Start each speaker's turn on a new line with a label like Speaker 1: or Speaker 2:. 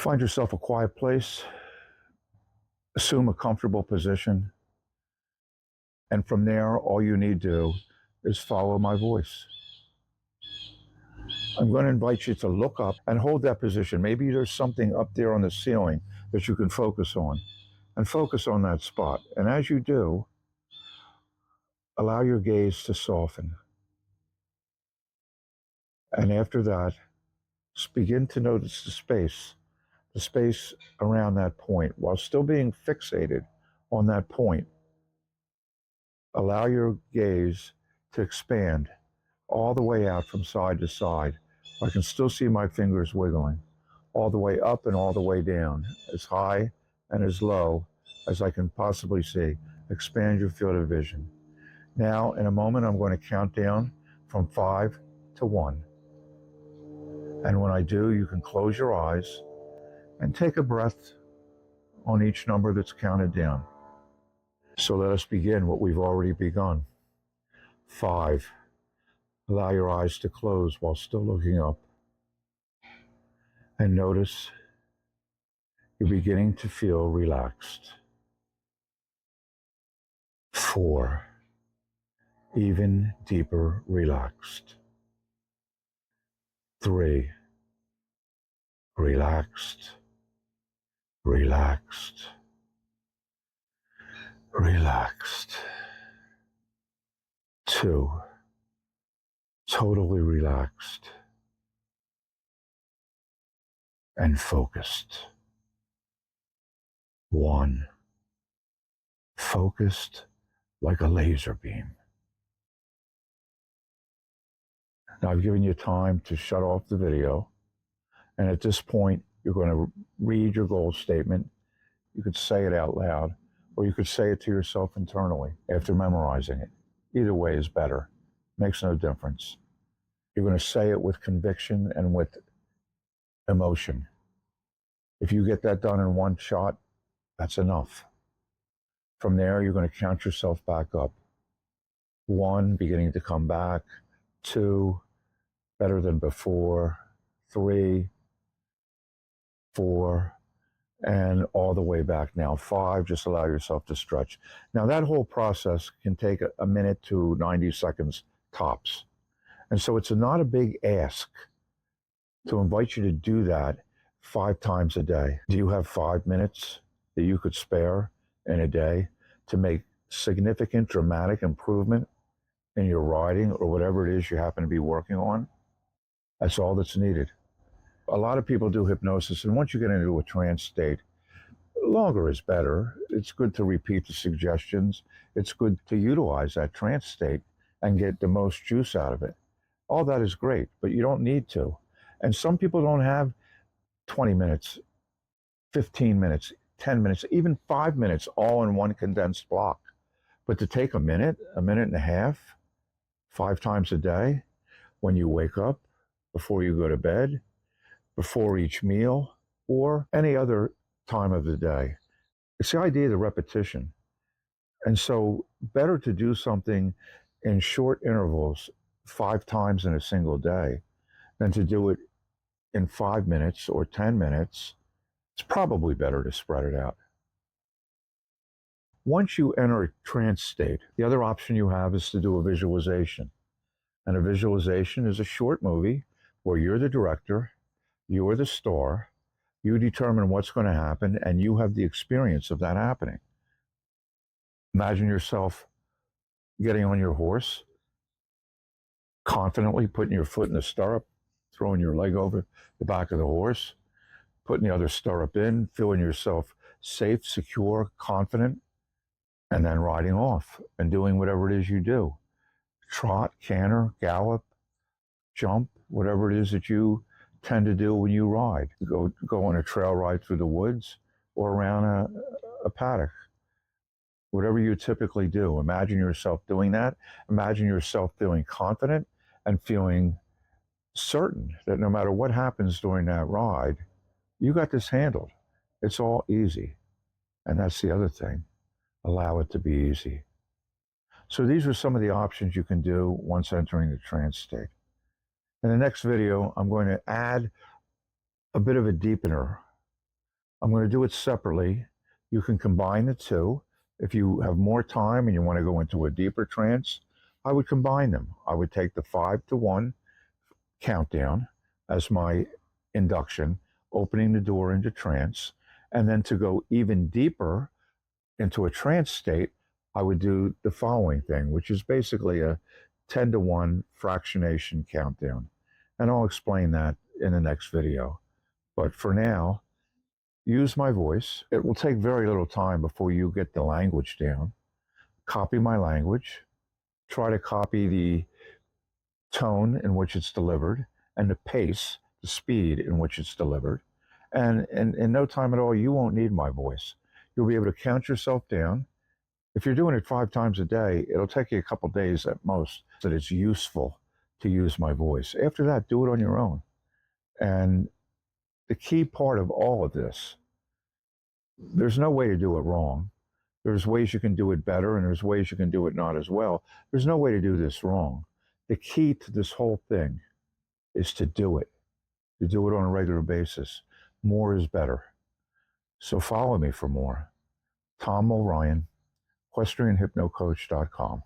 Speaker 1: Find yourself a quiet place, assume a comfortable position, and from there, all you need to do is follow my voice. I'm going to invite you to look up and hold that position. Maybe there's something up there on the ceiling that you can focus on, and focus on that spot. And as you do, allow your gaze to soften. And after that, begin to notice the space around that point, while still being fixated on that point. Allow your gaze to expand all the way out from side to side. I can still see my fingers wiggling, all the way up and all the way down, as high and as low as I can possibly see. Expand your field of vision. Now, in a moment, I'm going to count down from 5 to 1. And when I do, you can close your eyes and take a breath on each number that's counted down. So let us begin what we've already begun. 5. Allow your eyes to close while still looking up. And notice you're beginning to feel relaxed. 4. Even deeper relaxed. 3. Relaxed. Relaxed. Relaxed. 2. Totally relaxed and focused. 1. Focused like a laser beam. Now I've given you time to shut off the video, and at this point you're going to read your goal statement. You could say it out loud, or you could say it to yourself internally after memorizing it. Either way is better. Makes no difference. You're going to say it with conviction and with emotion. If you get that done in one shot, that's enough. From there, you're going to count yourself back up. 1, beginning to come back. 2, better than before. 3, 4, and all the way back now. 5, just allow yourself to stretch. Now that whole process can take a minute to 90 seconds tops. And so it's not a big ask to invite you to do that 5 times a day. Do you have 5 minutes that you could spare in a day to make significant, dramatic improvement in your riding or whatever it is you happen to be working on? That's all that's needed. A lot of people do hypnosis, and once you get into a trance state, longer is better. It's good to repeat the suggestions. It's good to utilize that trance state and get the most juice out of it. All that is great, but you don't need to. And some people don't have 20 minutes, 15 minutes, 10 minutes, even 5 minutes all in one condensed block. But to take a minute and a half, 5 times a day, when you wake up, before you go to bed, before each meal, or any other time of the day. It's the idea of the repetition. And so better to do something in short intervals 5 times in a single day than to do it in 5 minutes or 10 minutes. It's probably better to spread it out. Once you enter a trance state, the other option you have is to do a visualization. And a visualization is a short movie where you're the director, you're the star, you determine what's going to happen, and you have the experience of that happening. Imagine yourself getting on your horse, confidently putting your foot in the stirrup, throwing your leg over the back of the horse, putting the other stirrup in, feeling yourself safe, secure, confident, and then riding off and doing whatever it is you do. Trot, canter, gallop, jump, whatever it is that you tend to do when you ride. Go on a trail ride through the woods or around a paddock. Whatever you typically do, imagine yourself doing that. Imagine yourself feeling confident and feeling certain that no matter what happens during that ride, you got this handled. It's all easy. And that's the other thing. Allow it to be easy. So these are some of the options you can do once entering the trance state. In the next video, I'm going to add a bit of a deepener I'm going to do it separately. You can combine the two. If you have more time and you want to go into a deeper trance, I would combine them. I would take the 5 to 1 countdown as my induction, opening the door into trance. And then to go even deeper into a trance state, I would do the following thing, which is basically a 10 to 1 fractionation countdown. And I'll explain that in the next video. But for now, use my voice. It will take very little time before you get the language down. Copy my language. Try to copy the tone in which it's delivered and the pace, the speed in which it's delivered. And in no time at all, you won't need my voice. You'll be able to count yourself down. If you're doing it 5 times a day, it'll take you a couple days at most that it's useful to use my voice. After that, do it on your own. And the key part of all of this, there's no way to do it wrong. There's ways you can do it better, and there's ways you can do it not as well. There's no way to do this wrong. The key to this whole thing is to do it on a regular basis. More is better. So follow me for more. Tom O'Ryan, EquestrianHypnoCoach.com.